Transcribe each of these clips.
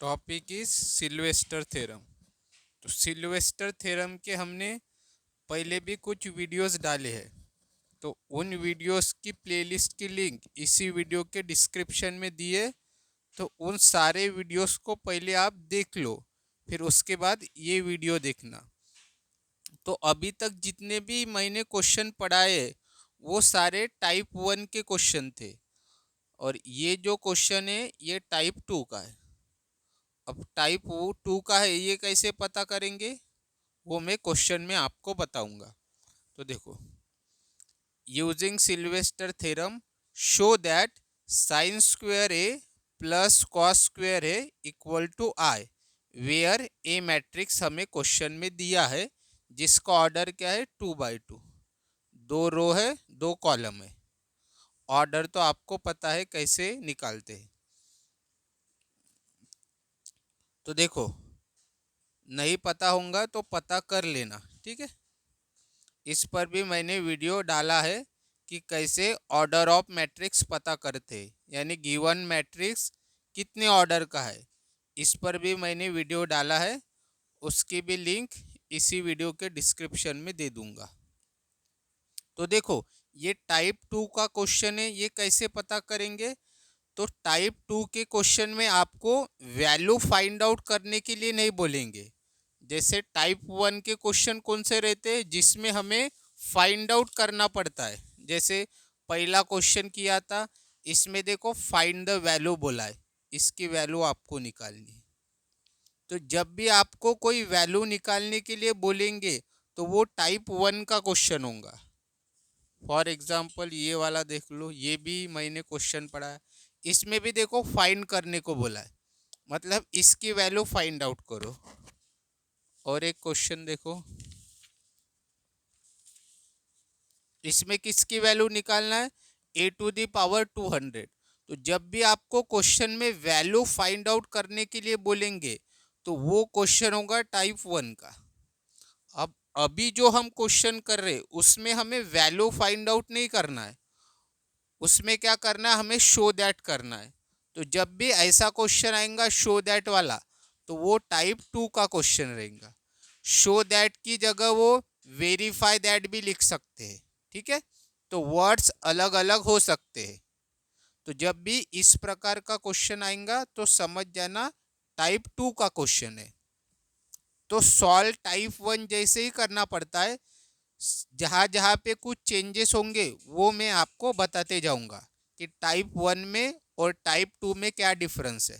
Topic is Sylvester theorem. तो Sylvester theorem के हमने पहले भी कुछ वीडियोस डाले हैं। तो उन वीडियोस की प्लेलिस्ट की लिंक इसी वीडियो के डिस्क्रिप्शन में दिए। तो उन सारे वीडियोस को पहले आप देख लो, फिर उसके बाद ये वीडियो देखना। तो अभी तक जितने भी मैंने क्वेश्चन पढ़ाए वो सारे टाइप 1 के क्वेश्चन थे, और ये जो क्वेश्चन है ये टाइप 2 का है। अब टाइप 2 का है, ये कैसे पता करेंगे वो मैं क्वेश्चन में आपको बताऊंगा। तो देखो, using Sylvester theorem show that sin square A plus cos square A equal to I, where A matrix हमें क्वेश्चन में दिया है जिसका ऑर्डर क्या है 2 by 2, 2 रो है 2 कॉलम है। ऑर्डर तो आपको पता है कैसे निकालते हैं। तो देखो, नहीं पता होगा तो पता कर लेना, ठीक है। इस पर भी मैंने वीडियो डाला है कि कैसे ऑर्डर ऑफ मैट्रिक्स पता करते हैं, यानी गिवन मैट्रिक्स कितने ऑर्डर का है। इस पर भी मैंने वीडियो डाला है, उसकी भी लिंक इसी वीडियो के डिस्क्रिप्शन में दे दूंगा। तो देखो, ये टाइप 2 का क्वेश्चन है, ये कैसे पता करेंगे। तो टाइप 2 के क्वेश्चन में आपको वैल्यू फाइंड आउट करने के लिए नहीं बोलेंगे। जैसे टाइप 1 के क्वेश्चन कौन से रहते हैं जिसमें हमें फाइंड आउट करना पड़ता है। जैसे पहला क्वेश्चन किया था, इसमें देखो फाइंड द वैल्यू बोला है, इसकी वैल्यू आपको निकालनी है। तो जब भी आपको कोई वैल्यू निकालने के लिए बोलेंगे तो वो टाइप 1 का क्वेश्चन होगा। फॉर एग्जाम्पल ये वाला देख लो, ये भी मैंने क्वेश्चन पढ़ा है। इसमें भी देखो फाइंड करने को बोला है, मतलब इसकी वैल्यू फाइंड आउट करो। और एक क्वेश्चन देखो, इसमें किसकी वैल्यू निकालना है, a⁻² 200। तो जब भी आपको क्वेश्चन में वैल्यू फाइंड आउट करने के लिए बोलेंगे तो वो क्वेश्चन होगा टाइप 1 का। अब अभी जो हम क्वेश्चन कर रहे हैं उसमें हमें वैल्यू फाइंड आउट नहीं करना है, उसमें क्या करना है, हमें शो दैट करना है। तो जब भी ऐसा क्वेश्चन आएगा शो दैट वाला, तो वो टाइप 2 का क्वेश्चन रहेगा। शो दैट की जगह वो वेरीफाई दैट भी लिख सकते हैं, ठीक है। तो वर्ड्स अलग अलग हो सकते हैं। तो जब भी इस प्रकार का क्वेश्चन आएगा तो समझ जाना टाइप 2 का क्वेश्चन है। तो सॉल्व टाइप 1 जैसे ही करना पड़ता है, जहाँ जहाँ पे कुछ चेंजेस होंगे वो मैं आपको बताते जाऊंगा कि टाइप 1 में और टाइप 2 में क्या डिफरेंस है।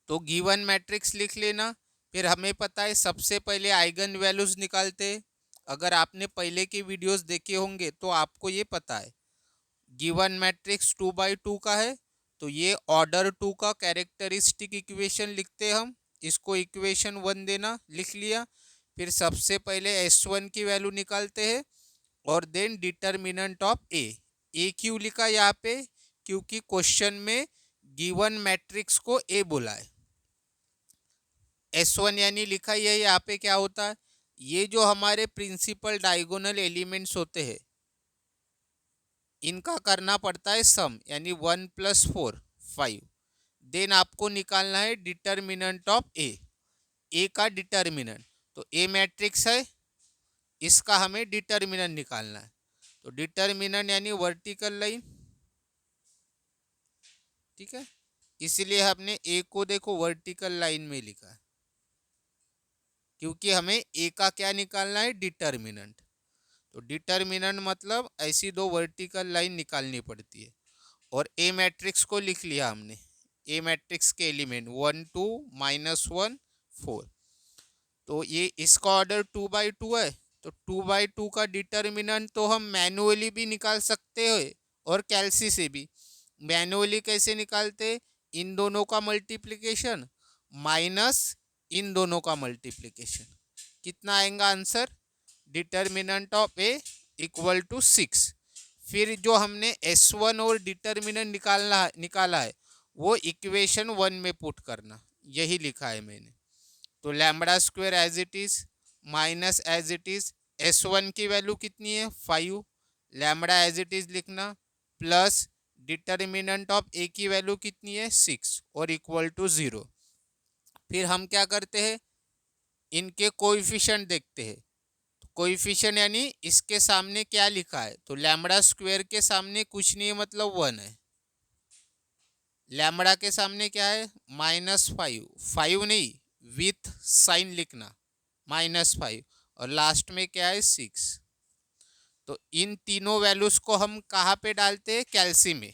तो गिवन मैट्रिक्स लिख लेना। फिर हमें पता है सबसे पहले आइगन वैल्यूज निकालते हैं। अगर आपने पहले की वीडियोस देखे होंगे तो आपको ये पता है। गिवन मैट्रिक्स 2 by 2 का है, तो ये ऑर्डर 2 का कैरेक्टरिस्टिक इक्वेशन लिखते हैं हम। इसको इक्वेशन 1 देना, लिख लिया। फिर सबसे पहले S1 की वैल्यू निकालते हैं और देन डिटर्मिनेंट ऑफ ए क्यों लिखा यहाँ पे, क्योंकि क्वेश्चन में गिवन मैट्रिक्स को ए बोला है। S1 यानी लिखा ही है यहाँ पे क्या होता है, ये जो हमारे प्रिंसिपल डायगोनल एलिमेंट्स होते हैं इनका करना पड़ता है सम, यानी 1 + 4 5। देन आपको निकालना है डिटर्मिनेंट ऑफ ए का डिटर्मिनेंट। तो ए मैट्रिक्स है, इसका हमें डिटर्मिनेंट निकालना है। तो डिटर्मिनेंट यानी वर्टिकल लाइन, ठीक है। इसलिए हमने ए को देखो वर्टिकल लाइन में लिखा है, क्योंकि हमें ए का क्या निकालना है, डिटर्मिनेंट। तो डिटर्मिनेंट मतलब ऐसी दो वर्टिकल लाइन निकालनी पड़ती है। और ए मैट्रिक्स को लिख लिया हमने, ए मैट्रिक्स के एलिमेंट 1 2 -1 4। तो ये इसका ऑर्डर 2 by 2 है। तो 2 by 2 का डिटर्मिनेंट तो हम मैनुअली भी निकाल सकते हैं और कैलसी से भी। मैनुअली कैसे निकालते, इन दोनों का मल्टीप्लिकेशन माइनस इन दोनों का मल्टीप्लिकेशन, कितना आएगा आंसर, डिटर्मिनेंट ऑफ ए = 6। फिर जो हमने S1 और डिटर्मिनेंट निकाला है वो इक्वेशन 1 में पुट करना, यही लिखा है मैंने। तो λ² as it is minus as it is S1 की वैल्यू कितनी है 5, लैम्बडा एज इट इज लिखना प्लस डिटर्मिनेंट ऑफ ए की वैल्यू कितनी है 6 और इक्वल टू 0। फिर हम क्या करते हैं, इनके कोएफिशिएंट देखते हैं। कोएफिशिएंट यानी इसके सामने क्या लिखा है, तो लैम्बडा स्क्वायर के सामने कुछ नहीं है, मतलब 1 है। लैम्बडा के सामने क्या है -5, 5 नहीं विथ साइन लिखना -5, और लास्ट में क्या है 6। तो इन तीनों वैल्यूज को हम कहाँ पे डालते हैं, कैल्सी में।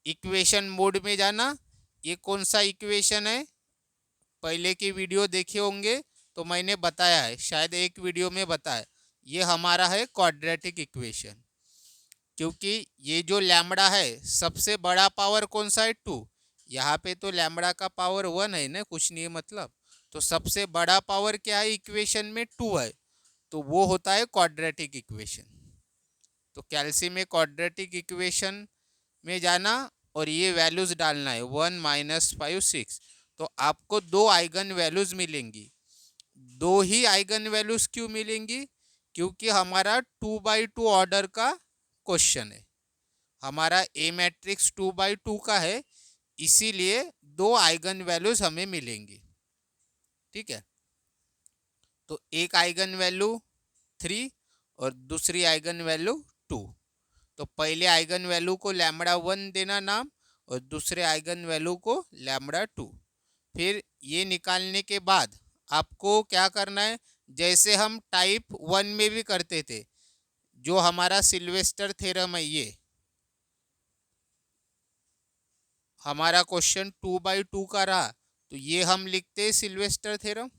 इक्वेशन मोड में जाना। ये कौन सा इक्वेशन है, पहले की वीडियो देखे होंगे तो मैंने बताया है, शायद एक वीडियो में बताया। ये हमारा है क्वाड्रेटिक इक्वेशन, क्योंकि ये जो लैम्बडा है सबसे बड़ा पावर कौन सा है 2। यहाँ पे तो लैम्बडा का पावर 1 है ना, कुछ नहीं है मतलब। तो सबसे बड़ा पावर क्या है इक्वेशन में 2 है, तो वो होता है क्वाड्रेटिक इक्वेशन। तो कैल्सी में क्वाड्रेटिक इक्वेशन में जाना और ये वैल्यूज डालना है 1 -5 6। तो आपको दो आइगन वैल्यूज मिलेंगी। दो ही आइगन वैल्यूज क्यों मिलेंगी, क्योंकि हमारा 2x2 ऑर्डर का क्वेश्चन है। हमारा ए मैट्रिक्स 2x2 का है, इसीलिए दो आइगन वैल्यूज हमें मिलेंगी। ठीक है, तो एक आइगन वैल्यू 3 और दूसरी आइगन वैल्यू 2। तो पहले आइगन वैल्यू को लैम्बडा 1 देना नाम, और दूसरे आइगन वैल्यू को लैम्बडा 2। फिर ये निकालने के बाद आपको क्या करना है, जैसे हम टाइप 1 में भी करते थे, जो हमारा सिल्वेस्टर थ्योरम है, ये हमारा क्वेश्चन 2x2 का रहा, तो ये हम लिखते हैं सिल्वेस्टर थ्योरम।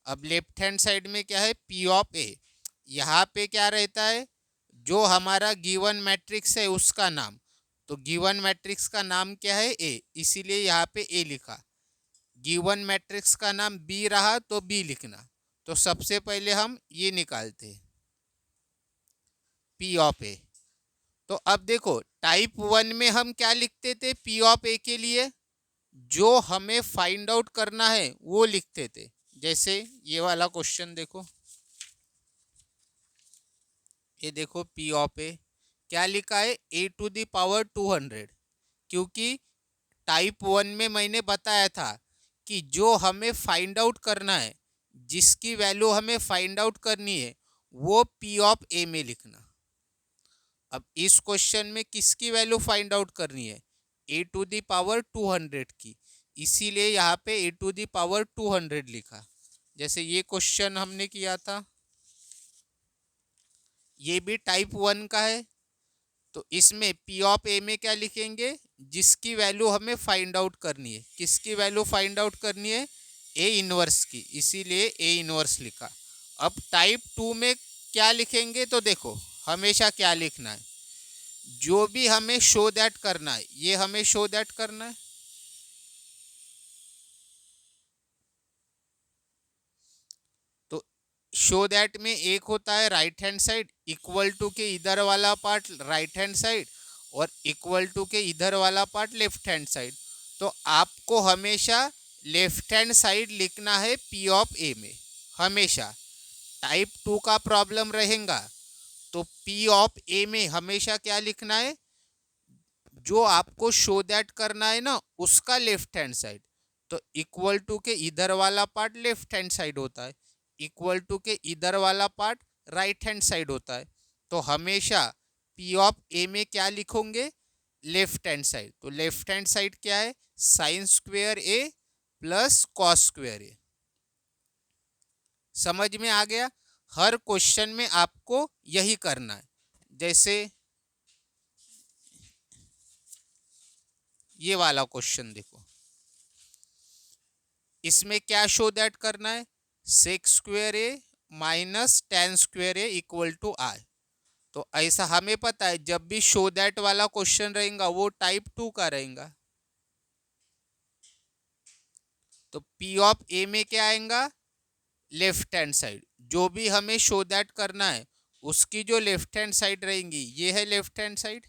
अब लेफ्ट हैंड साइड में क्या है, पी ऑफ ए। यहाँ पे क्या रहता है, जो हमारा गिवन मैट्रिक्स है उसका नाम। तो गिवन मैट्रिक्स का नाम क्या है ए, इसीलिए यहाँ पे ए लिखा। गिवन मैट्रिक्स का नाम बी रहा तो बी लिखना। तो सबसे पहले हम ये निकालते हैं पी ऑफ ए। तो अब देखो टाइप 1 में हम क्या लिखते थे पी ऑफ ए के लिए, जो हमें फाइंड आउट करना है वो लिखते थे। जैसे ये वाला क्वेश्चन देखो, ये देखो पी ऑफ ए क्या लिखा है, a⁴ क्योंकि टाइप 1 में मैंने बताया था कि जो हमें फाइंड आउट करना है, जिसकी वैल्यू हमें फाइंड आउट करनी है, वो पी ऑफ ए में लिखना। अब इस क्वेश्चन में किसकी वैल्यू फाइंड आउट करनी है, a⁴ की, इसीलिए यहाँ पे a⁴ लिखा। जैसे ये क्वेश्चन हमने किया था, ये भी टाइप 1 का है, तो इसमें पी ऑफ ए में क्या लिखेंगे, जिसकी वैल्यू हमें फाइंड आउट करनी है। किसकी वैल्यू फाइंड आउट करनी है, ए इनवर्स की, इसीलिए ए इनवर्स लिखा। अब टाइप 2 में क्या लिखेंगे, तो देखो हमेशा क्या लिखना है, जो भी हमें शो दैट करना है, ये हमें शो दैट करना है। तो शो दैट में एक होता है right hand side, equal to के इधर वाला पार्ट राइट हैंड साइड, और इक्वल टू के इधर वाला पार्ट लेफ्ट हैंड साइड। तो आपको हमेशा लेफ्ट हैंड साइड लिखना है पी ऑफ ए में हमेशा। टाइप 2 का प्रॉब्लम रहेगा तो पी ऑफ ए में हमेशा क्या लिखना है, जो आपको शो दैट करना है ना उसका लेफ्ट हैंड साइड। तो इक्वल टू के इधर वाला पार्ट लेफ्ट हैंड साइड होता है, इक्वल टू के इधर वाला पार्ट राइट हैंड साइड होता है। तो हमेशा पी ऑफ ए में क्या लिखोगे, लेफ्ट हैंड साइड। तो लेफ्ट हैंड साइड क्या है, sign square a plus cos square ए। समझ में आ गया, हर क्वेश्चन में आपको यही करना है। जैसे ये वाला क्वेश्चन देखो, इसमें क्या शो दैट करना है, sec square A minus tan square A equal to R. तो ऐसा हमें पता है जब भी शो दैट वाला क्वेश्चन रहेगा वो टाइप 2 का रहेगा। तो पी ऑफ ए में क्या आएगा, लेफ्ट हैंड साइड। जो भी हमें शो दैट करना है उसकी जो लेफ्ट हैंड साइड रहेंगी, ये है left hand side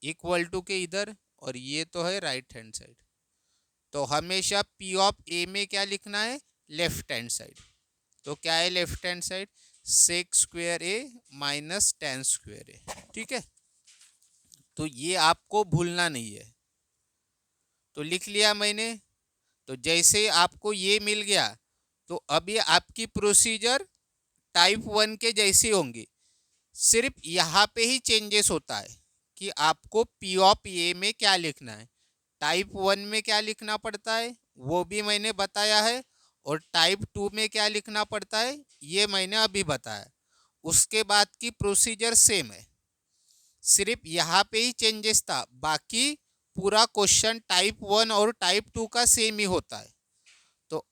equal to के इधर, और ये तो है राइट हैंड साइड। तो हमेशा पी ऑफ ए में क्या लिखना है, लेफ्ट हैंड साइड। तो क्या है left hand side, sec square A minus tan square a. ठीक है। तो ये आपको भूलना नहीं है। तो लिख लिया मैंने। तो जैसे आपको ये मिल गया, तो अभी आपकी प्रोसीजर टाइप 1 के जैसी होंगी। सिर्फ यहाँ पे ही चेंजेस होता है कि आपको पी ऑफ ए में क्या लिखना है। टाइप 1 में क्या लिखना पड़ता है वो भी मैंने बताया है, और टाइप 2 में क्या लिखना पड़ता है ये मैंने अभी बताया। उसके बाद की प्रोसीजर सेम है, सिर्फ यहाँ पे ही चेंजेस था, बाकी पूरा क्वेश्चन टाइप 1 और टाइप 2 का सेम ही होता है। तो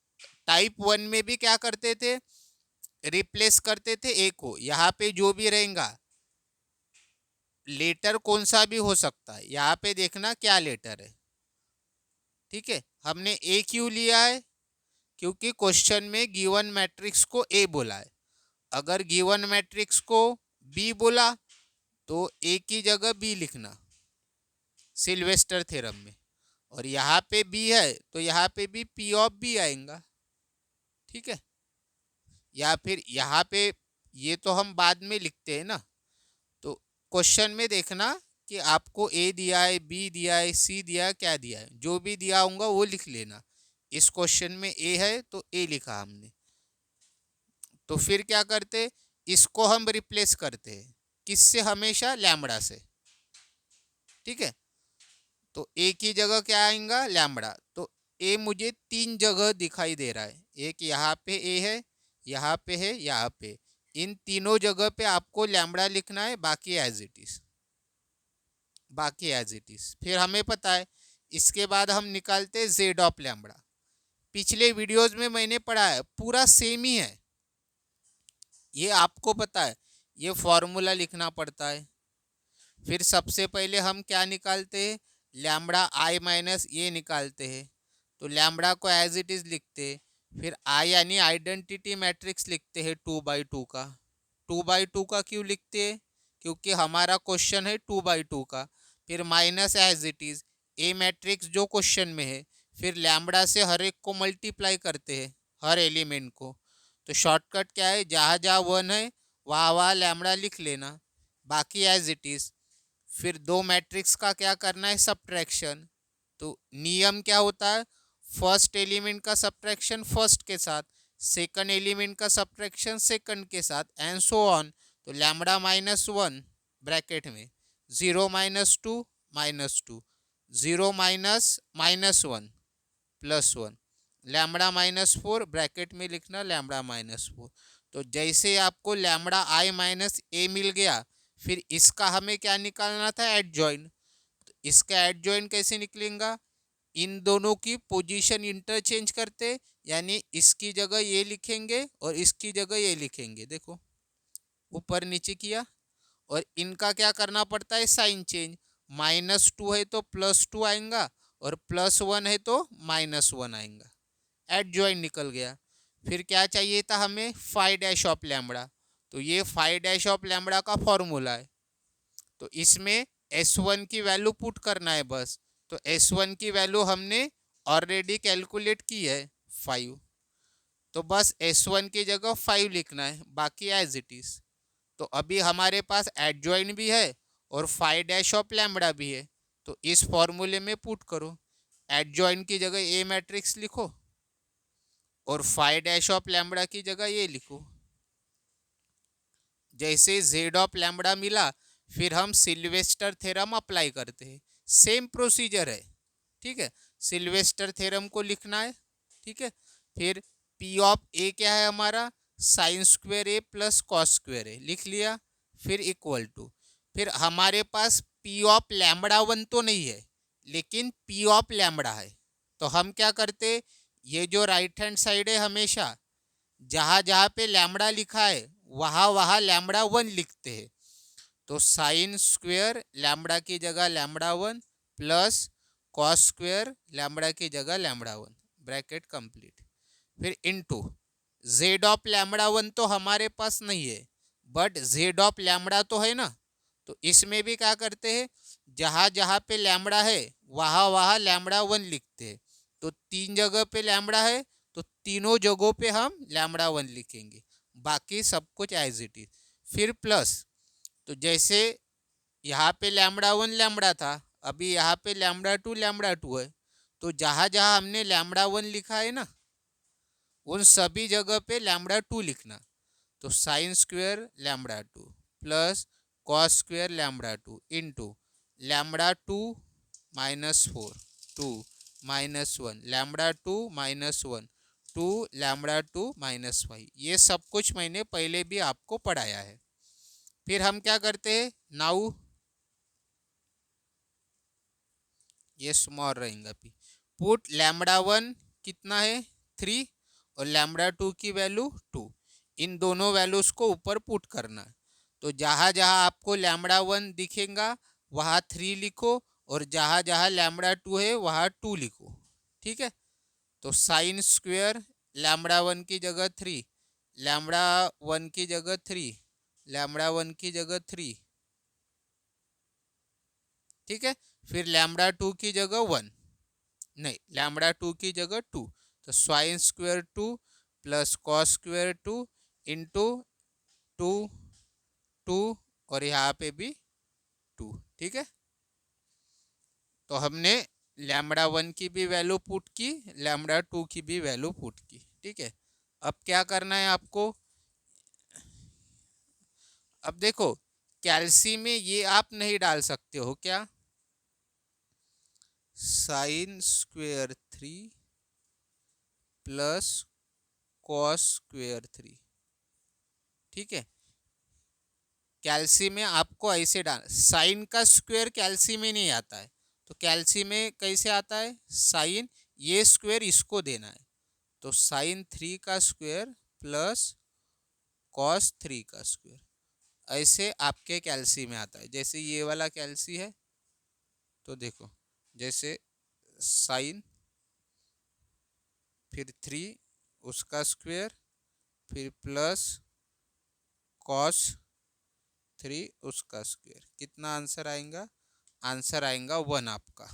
टाइप 1 में भी क्या करते थे, रिप्लेस करते थे ए को। यहाँ पे जो भी रहेगा, लेटर कौन सा भी हो सकता है, यहाँ पे देखना क्या लेटर है। ठीक है, हमने ए क्यों लिया है, क्योंकि क्वेश्चन में गिवन मैट्रिक्स को ए बोला है। अगर गिवन मैट्रिक्स को बी बोला तो ए की जगह बी लिखना सिल्वेस्टर थ्योरम में, और यहाँ पे बी है तो यहाँ पे भी पी ऑफ बी आएगा। ठीक है, या फिर यहाँ पे ये तो हम बाद में लिखते हैं ना। तो क्वेश्चन में देखना कि आपको ए दिया है, बी दिया है, सी दिया है, क्या दिया है, जो भी दिया होगा वो लिख लेना। इस क्वेश्चन में ए है तो ए लिखा हमने। तो फिर क्या करते, इसको हम रिप्लेस करते हैं किससे, हमेशा लैम्बडा से। ठीक है, तो ए की जगह क्या आएगा, लैम्बडा। तो ए मुझे 3 जगह दिखाई दे रहा है, एक यहाँ पे ए है, यहाँ पे है, यहाँ पे। इन तीनों जगह पे आपको लैम्बडा लिखना है, बाकी एज इट इज, बाकी एज इट इज। फिर हमें पता है, इसके बाद हम निकालते हैं जेड ऑफ लैम्बडा। पिछले वीडियोस में मैंने पढ़ा है, पूरा सेम ही है, ये आपको पता है। ये फॉर्मूला लिखना पड़ता है। फिर सबसे पहले हम क्या निकालते हैं, लैम्बडा आई माइनस ये निकालते हैं। तो लैम्बडा को एज इट इज लिखते हैं। फिर आई यानी आइडेंटिटी मैट्रिक्स लिखते हैं 2/2 का। 2/2 का क्यों लिखते हैं, क्योंकि हमारा क्वेश्चन है 2/2 का। फिर minus as it is a matrix जो क्वेश्चन में है। फिर लैम्बडा से हर एक को मल्टीप्लाई करते हैं, हर एलिमेंट को। तो शॉर्टकट क्या है, जहाँ जहाँ 1 है वहाँ वहाँ लैम्बडा लिख लेना, बाकी एज इट इज। फिर दो मैट्रिक्स का क्या करना है, सब्ट्रैक्शन। तो नियम क्या होता है, फर्स्ट एलिमेंट का सब्ट्रैक्शन फर्स्ट के साथ, सेकंड एलिमेंट का सब्ट्रैक्शन सेकंड के साथ, एंड सो ऑन। तो लैम्बडा -1 ब्रैकेट में, 0 -2 -2, 0 -1 +1, लैम्बडा -4 ब्रैकेट में लिखना, लैम्बडा -4। तो जैसे आपको लैम्बडा आई माइनस ए मिल गया, फिर इसका हमें क्या निकालना था, एडजॉइन। तो इसका एडजॉइन कैसे निकलेगा, इन दोनों की पोजीशन इंटरचेंज करते, यानी इसकी जगह ये लिखेंगे और इसकी जगह ये लिखेंगे। देखो ऊपर नीचे किया, और इनका क्या करना पड़ता है, साइन चेंज। -2 है तो +2 आएगा, और +1 है तो -1 आएगा। एडजॉइन निकल गया। फिर क्या चाहिए था हमें, फाई डैश ऑफ लैम्बडा। तो ये फाई डैश ऑफ लैम्बडा का फॉर्मूला है। तो इसमें S1 की वैल्यू पुट करना है बस। तो S1 की वैल्यू हमने ऑलरेडी कैलकुलेट की है 5। तो बस S1 की जगह 5 लिखना है, बाकी एज इट इज। तो अभी हमारे पास एडजॉइन भी है और फाई डैश ऑफ लैम्बडा भी है। तो इस फॉर्मूले में पुट करो, एडजॉइन की जगह ए मैट्रिक्स लिखो और फाई डैश ऑफ लैम्बडा की जगह ये लिखो। जैसे जेड ऑफ लैम्बडा मिला, फिर हम सिल्वेस्टर थ्योरम अप्लाई करते हैं, सेम प्रोसीजर है। ठीक है, सिल्वेस्टर थ्योरम को लिखना है। ठीक है, फिर पी ऑफ ए क्या है हमारा, sign square A plus cos square ए, लिख लिया। फिर इक्वल टू, फिर हमारे पास पी ऑफ लैम्बडा 1 तो नहीं है, लेकिन पी ऑफ लैम्बडा है। तो हम क्या करते, ये जो राइट हैंड साइड है, हमेशा जहाँ जहाँ पे लैम्बडा लिखा है वहाँ वहाँ लैम्बडा 1 लिखते हैं। तो साइन स्क्वायर लैम्बडा की जगह lambda 1 plus cos square lambda की जगह लैम्बडा 1, ब्रैकेट कंप्लीट। फिर इनटू जेड ऑफ लैम्बडा 1 तो हमारे पास नहीं है, बट जेड ऑफ लैम्बडा तो है ना। तो इसमें भी क्या करते हैं, जहाँ जहाँ पे लैम्बडा है वहाँ वहाँ लैम्बडा 1 लिखते हैं। तो 3 जगह पे लैम्बडा है, तो तीनों जगहों पे हम लैम्बडा 1 लिखेंगे, बाकी सब कुछ एज इट इज। फिर प्लस, तो जैसे यहाँ पे लैम्बडा 1 लैम्बडा था, अभी यहाँ पे लैम्बडा टू है। तो जहाँ जहाँ हमने लैम्बडा 1 लिखा है ना, उन सभी जगह पे लैम्बडा 2 लिखना। तो sine square lambda 2 plus cos square lambda 2 into lambda 2 minus 4 2 minus 1 lambda 2 minus 1 2 lambda 2 minus 5। ये सब कुछ मैंने पहले भी आपको पढ़ाया है। फिर हम क्या करते हैं, नाउ ये स्मॉल रहेगा पी, पुट लैम्बडा 1 कितना है 3 और लैम्बडा 2 की वैल्यू 2, इन दोनों वैल्यूज को ऊपर पुट करना है। तो जहाँ जहाँ आपको लैम्बडा 1 दिखेगा वहाँ 3 लिखो, और जहाँ जहाँ लैम्बडा 2 है वहाँ 2 लिखो। ठीक है, तो साइन स्क्वेयर लैम्बडा 1 की जगह 3, लैम्बडा 1 की जगह 3, लैम्बडा 1 की जगह 3। ठीक है, फिर लैम्बडा 2 की जगह 1, नहीं लैम्बडा 2 की जगह 2। तो sine square 2 plus cos square 2 into 2 2 और यहाँ पे भी 2। ठीक है, तो हमने लैम्बडा 1 की भी वैल्यू पुट की, लैम्बडा 2 की भी वैल्यू पुट की। ठीक है, अब क्या करना है आपको, अब देखो कैल्सी में ये आप नहीं डाल सकते हो क्या, sine square 3 plus cos square 3। ठीक है, कैल्सी में आपको ऐसे डाल, साइन का स्क्वायर कैल्सी में नहीं आता है, तो कैल्सी में कैसे आता है, साइन ये स्क्वायर इसको देना है। तो साइन 3 का स्क्वायर प्लस कॉस 3 का स्क्वायर, ऐसे आपके कैल्सी में आता है। जैसे ये वाला कैल्सी है, तो देखो जैसे साइन फिर 3 उसका स्क्वायर फिर प्लस कॉस 3 उसका स्क्वायर, कितना आंसर आएगा, आंसर आएगा 1 आपका।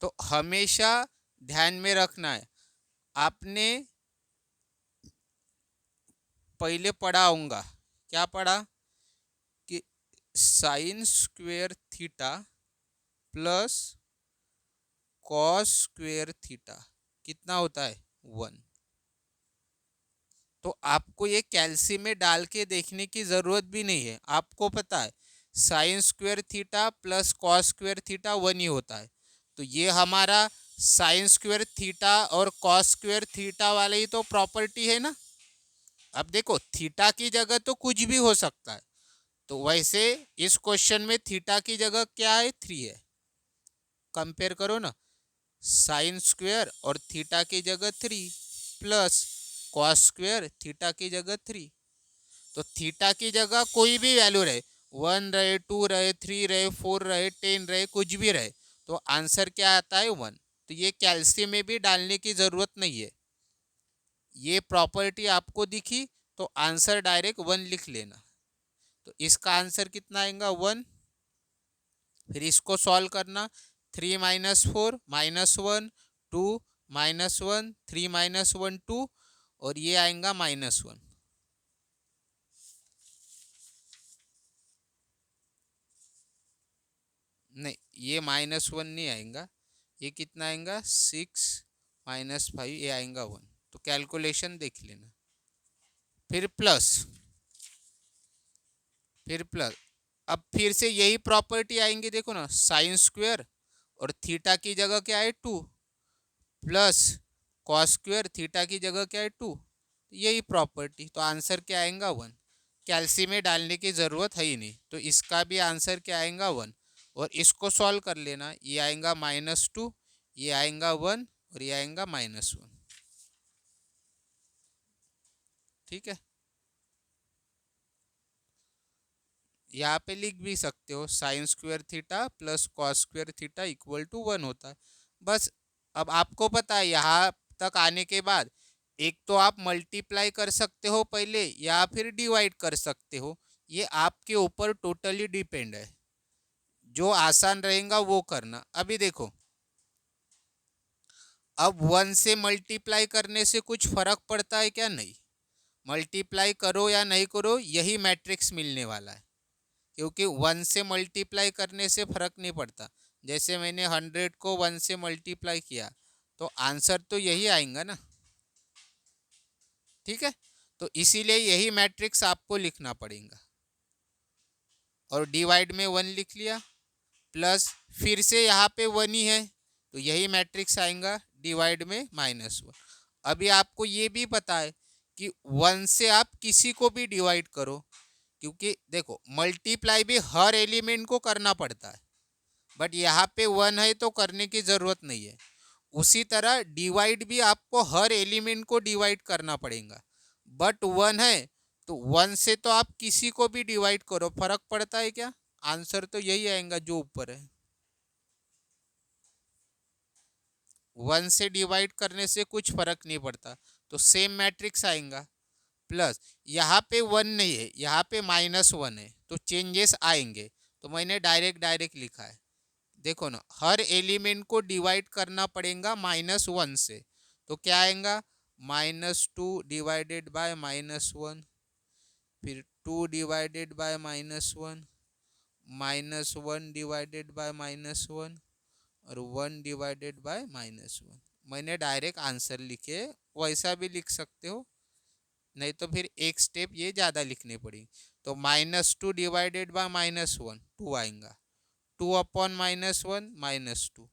तो हमेशा ध्यान में रखना है, आपने पहले पढ़ा होगा, क्या पढ़ा कि sign square theta plus cos square theta कितना होता है 1। तो आपको ये कैल्सी में डाल के देखने की जरूरत भी नहीं है, आपको पता है sign square theta plus cos square theta 1 ही होता है। तो ये हमारा साइन स्क्वेयर थीटा और कॉस स्क्वेयर थीटा वाले ही तो प्रॉपर्टी है ना। अब देखो थीटा की जगह तो कुछ भी हो सकता है, तो वैसे इस क्वेश्चन में थीटा की जगह क्या है 3 है, कंपेयर करो ना, साइन स्क्वेयर और थीटा की जगह 3 प्लस कॉस स्क्वेयर थीटा की जगह 3। तो थीटा की जगह कोई भी वैल्यू रहे, 1 रहे 2 रहे 3 रहे 4 रहे 10 रहे कुछ भी रहे, तो आंसर क्या आता है 1। तो ये कैल्शियम में भी डालने की जरूरत नहीं है, ये प्रॉपर्टी आपको दिखी तो आंसर डायरेक्ट 1 लिख लेना। तो इसका आंसर कितना आएगा 1। फिर इसको सॉल्व करना, 3 माइनस 4 माइनस 1 2 माइनस 1 3 माइनस 1 2 और ये आएगा -1। नहीं ये -1 नहीं आएगा, ये कितना आएगा 6 -5 ये आएगा 1। तो कैलकुलेशन देख लेना, फिर प्लस फिर प्लस, अब फिर से यही प्रॉपर्टी आएंगे, देखो ना साइन स्क्वेयर और थीटा की जगह क्या है 2 प्लस कॉस स्क्वेयर थीटा की जगह क्या है 2, यही प्रॉपर्टी। तो आंसर क्या आएगा 1, कैल्सी में डालने की ज़रूरत है ही नहीं, तो इसका भी आंसर क्या आएगा 1। और इसको सॉल्व कर लेना, ये आएगा -2 ये आएगा 1 और ये आएगा -1। ठीक है, यहाँ पे लिख भी सकते हो sin square theta plus cos square theta equal to 1 होता है। बस अब आपको पता है यहाँ तक आने के बाद एक तो आप मल्टीप्लाई कर सकते हो पहले या फिर डिवाइड कर सकते हो, ये आपके ऊपर टोटली डिपेंड है, जो आसान रहेगा वो करना। अभी देखो अब 1 से मल्टीप्लाई करने से कुछ फर्क पड़ता है क्या, नहीं, मल्टीप्लाई करो या नहीं करो यही मैट्रिक्स मिलने वाला है। क्योंकि 1 से मल्टीप्लाई करने से फर्क नहीं पड़ता। जैसे मैंने 100 को 1 से मल्टीप्लाई किया तो आंसर तो यही आएगा ना, ठीक है। तो इसीलिए यही मैट्रिक्स आपको लिखना पड़ेगा। और डिवाइड में 1 लिख लिया, प्लस फिर से यहाँ पे 1 ही है तो यही मैट्रिक्स आएगा डिवाइड में -1। अभी आपको ये भी पता है कि 1 से आप किसी को भी डिवाइड करो, क्योंकि देखो मल्टीप्लाई भी हर एलिमेंट को करना पड़ता है, बट यहाँ पे 1 है तो करने की ज़रूरत नहीं है। उसी तरह डिवाइड भी आपको हर एलिमेंट को डिवाइड करना पड़ेगा, बट 1 है तो 1 से तो आप किसी को भी डिवाइड करो, फर्क पड़ता है क्या? आंसर तो यही आएगा जो ऊपर है। 1 से डिवाइड करने से कुछ फर्क नहीं पड़ता, तो सेम मैट्रिक्स आएगा। प्लस यहाँ पे 1 नहीं है, यहाँ पे -1 है, तो चेंजेस आएंगे। तो मैंने डायरेक्ट लिखा है, देखो ना, हर एलिमेंट को डिवाइड करना पड़ेगा -1 से, तो क्या आएगा -2 डिवाइडेड बाय -1, फिर 2 डिवाइडेड बाय -1, -1 डिवाइडेड बाय -1 और 1 डिवाइडेड बाय -1। मैंने डायरेक्ट आंसर लिखे, वैसा भी लिख सकते हो, नहीं तो फिर एक स्टेप ये ज़्यादा लिखने पड़ेगी। तो -2 डिवाइडेड बाय -1 2 आएगा, 2 अपॉन -1 -2,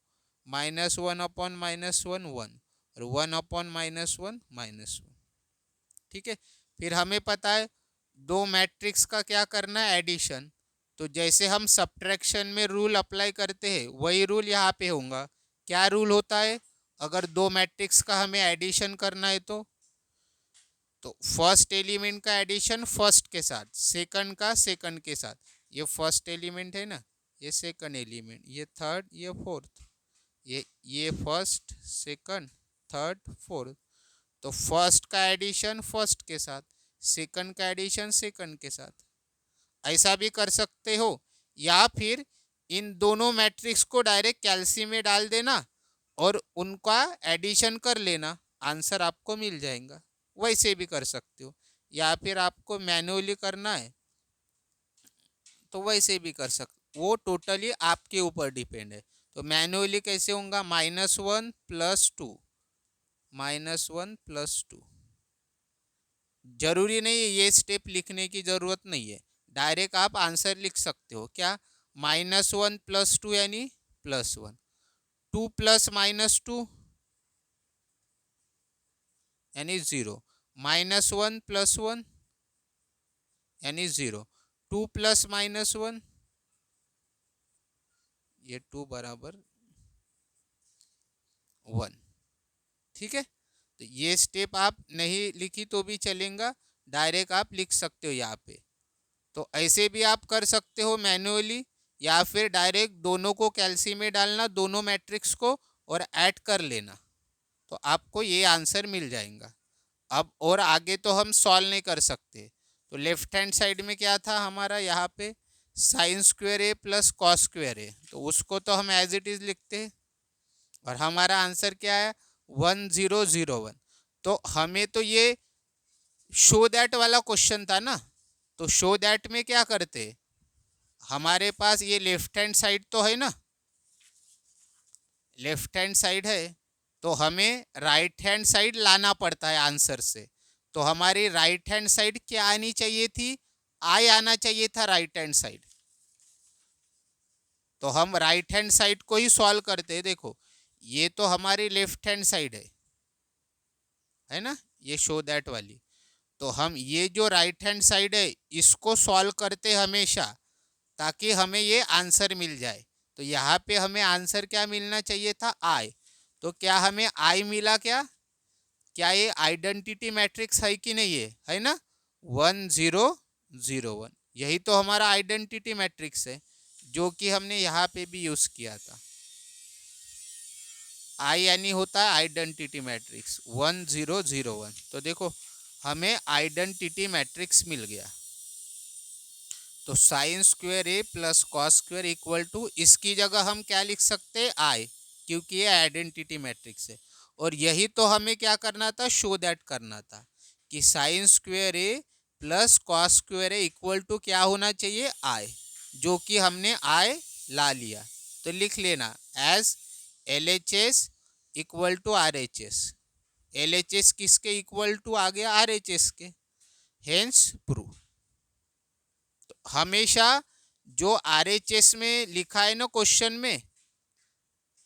-1 अपॉन -1 1 और 1 अपॉन -1 -1, ठीक है। फिर हमें पता है दो मैट्रिक्स का क्या करना है, एडिशन। तो जैसे हम सब्ट्रैक्शन में रूल अप्लाई करते हैं वही रूल यहाँ पे होगा। क्या रूल होता है? अगर दो मैट्रिक्स का हमें एडिशन करना है तो फर्स्ट एलिमेंट का एडिशन फर्स्ट के साथ, सेकंड का सेकंड के साथ। ये फर्स्ट एलिमेंट है ना, ये सेकंड एलिमेंट, ये थर्ड, ये फोर्थ, ये फर्स्ट सेकंड थर्ड फोर्थ। तो फर्स्ट का एडिशन फर्स्ट के साथ, सेकंड का एडिशन सेकंड के साथ, ऐसा भी कर सकते हो। या फिर इन दोनों मैट्रिक्स को डायरेक्ट कैलसी में डाल देना और उनका एडिशन कर लेना, आंसर आपको मिल जाएगा। वैसे भी कर सकते हो, या फिर आपको मैन्युअली करना है तो वैसे भी कर सकते, वो टोटली आपके ऊपर डिपेंड है। तो मैन्युअली कैसे होगा, -1 + 2, -1 + 2। जरूरी नहीं है ये स्टेप लिखने की जरूरत नहीं है, डायरेक्ट आप आंसर लिख सकते हो। क्या, -1 + 2 यानी +1, 2 + -2 यानी 0, -1 + 1 यानी 0, 2 + -1, ये 2 बराबर 1, ठीक है। तो ये स्टेप आप नहीं लिखी तो भी चलेगा, डायरेक्ट आप लिख सकते हो यहाँ पे। तो ऐसे भी आप कर सकते हो मैन्युअली, या फिर डायरेक्ट दोनों को कैलसी में डालना, दोनों मैट्रिक्स को, और ऐड कर लेना, तो आपको ये आंसर मिल जाएगा। अब और आगे तो हम सॉल्व नहीं कर सकते, तो लेफ्ट हैंड साइड में क्या था हमारा, यहाँ पे sin² a + cos²a, तो उसको तो हम एज इट इज लिखते हैं। और हमारा आंसर क्या है, 1001। तो हमें तो ये शो दैट वाला क्वेश्चन था ना, तो शो दैट में क्या करते, हमारे पास ये लेफ्ट हैंड साइड तो है ना, लेफ्ट हैंड साइड है, तो हमें राइट हैंड साइड लाना पड़ता है आंसर से। तो हमारी राइट हैंड साइड क्या आनी चाहिए थी, आई आना चाहिए था राइट हैंड साइड। तो हम राइट हैंड साइड को ही सॉल्व करते हैं। देखो ये तो हमारी लेफ्ट हैंड साइड है ना, ये शो दैट वाली। तो हम ये जो राइट हैंड साइड है इसको सॉल्व करते हमेशा, ताकि हमें ये आंसर मिल जाए। तो यहाँ पे हमें आंसर क्या मिलना चाहिए था, आई। तो क्या हमें आई मिला? क्या ये आइडेंटिटी मैट्रिक्स है कि नहीं है ना, 1001, यही तो हमारा आइडेंटिटी मैट्रिक्स है, जो कि हमने यहाँ पे भी यूज किया था। आई यानी होता है आइडेंटिटी मैट्रिक्स 1001। तो देखो हमें आइडेंटिटी मैट्रिक्स मिल गया। तो sin² a + cos² = इसकी जगह हम क्या लिख सकते हैं, आई, क्योंकि ये आइडेंटिटी मैट्रिक्स है। और यही तो हमें क्या करना था, शो दैट करना था कि sin² a + cos² a = क्या होना चाहिए, आई। जो कि हमने आई ला लिया, तो लिख लेना as LHS equal to RHS। LHS किसके इक्वल टू आ गया? RHS के। Hence prove. तो हमेशा जो RHS में लिखा है ना क्वेश्चन में,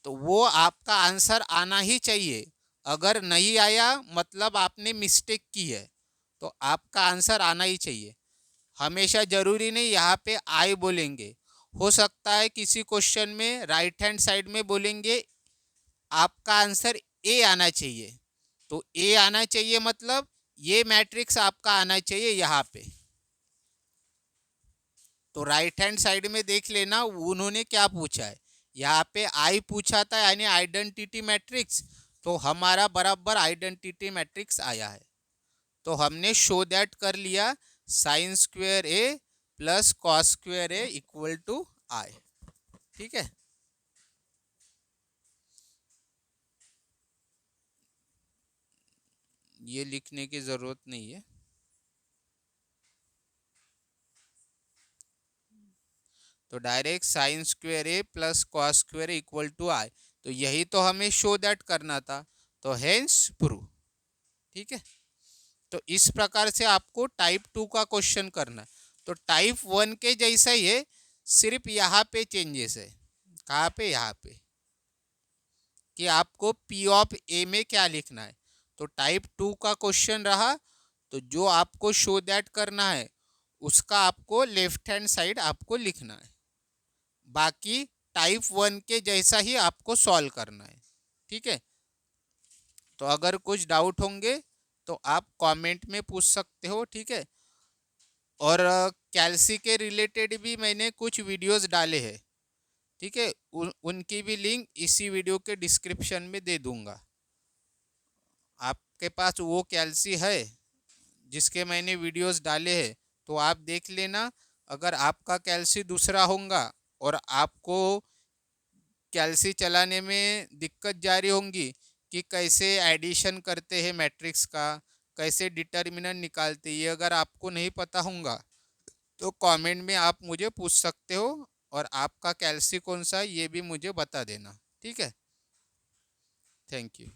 तो वो आपका आंसर आना ही चाहिए। अगर नहीं आया मतलब आपने मिस्टेक की है, तो आपका आंसर आना ही चाहिए। हमेशा जरूरी नहीं यहाँ पे आई बोलेंगे, हो सकता है किसी क्वेश्चन में राइट हैंड साइड में बोलेंगे आपका आंसर ए आना चाहिए। तो ए आना चाहिए मतलब ये मैट्रिक्स आपका आना चाहिए यहाँ पे। तो राइट हैंड साइड में देख लेना उन्होंने क्या पूछा है। यहाँ पे आई पूछा था यानी आइडेंटिटी मैट्रिक्स, तो हमारा बराबर आइडेंटिटी मैट्रिक्स आया है। तो हमने शो दैट कर लिया sine square a plus cos square A equal to I. ठीक है, ये लिखने की जरूरत नहीं है। तो direct sine square a plus cos square equal to I, तो यही तो हमें शो दैट करना था, तो हेंस प्रूव। ठीक है, तो इस प्रकार से आपको टाइप 2 का क्वेश्चन करना है। तो टाइप 1 के जैसा ही है, सिर्फ यहाँ पे चेंजेस है। कहाँ पे? यहाँ पे कि आपको P ऑफ ए में क्या लिखना है। तो टाइप 2 का क्वेश्चन रहा, तो जो आपको शो दैट करना है उसका आपको लेफ्ट हैंड साइड आपको लिखना है। बाकी टाइप 1 के जैसा ही आपको सॉल्व करना है। ठीक है, तो अगर कुछ डाउट होंगे तो आप कमेंट में पूछ सकते हो। ठीक है, और कैल्सी के रिलेटेड भी मैंने कुछ वीडियोस डाले हैं। ठीक है, उनकी भी लिंक इसी वीडियो के डिस्क्रिप्शन में दे दूंगा। आपके पास वो कैल्सी है जिसके मैंने वीडियोस डाले हैं तो आप देख लेना। अगर आपका कैल्सी दूसरा होगा और आपको कैल्सी चलाने में दिक्कत जारी होंगी कि कैसे एडिशन करते हैं मैट्रिक्स का, कैसे डिटर्मिनेंट निकालते, ये अगर आपको नहीं पता होगा तो कमेंट में आप मुझे पूछ सकते हो, और आपका कैल्सी कौन सा है ये भी मुझे बता देना। ठीक है, थैंक यू।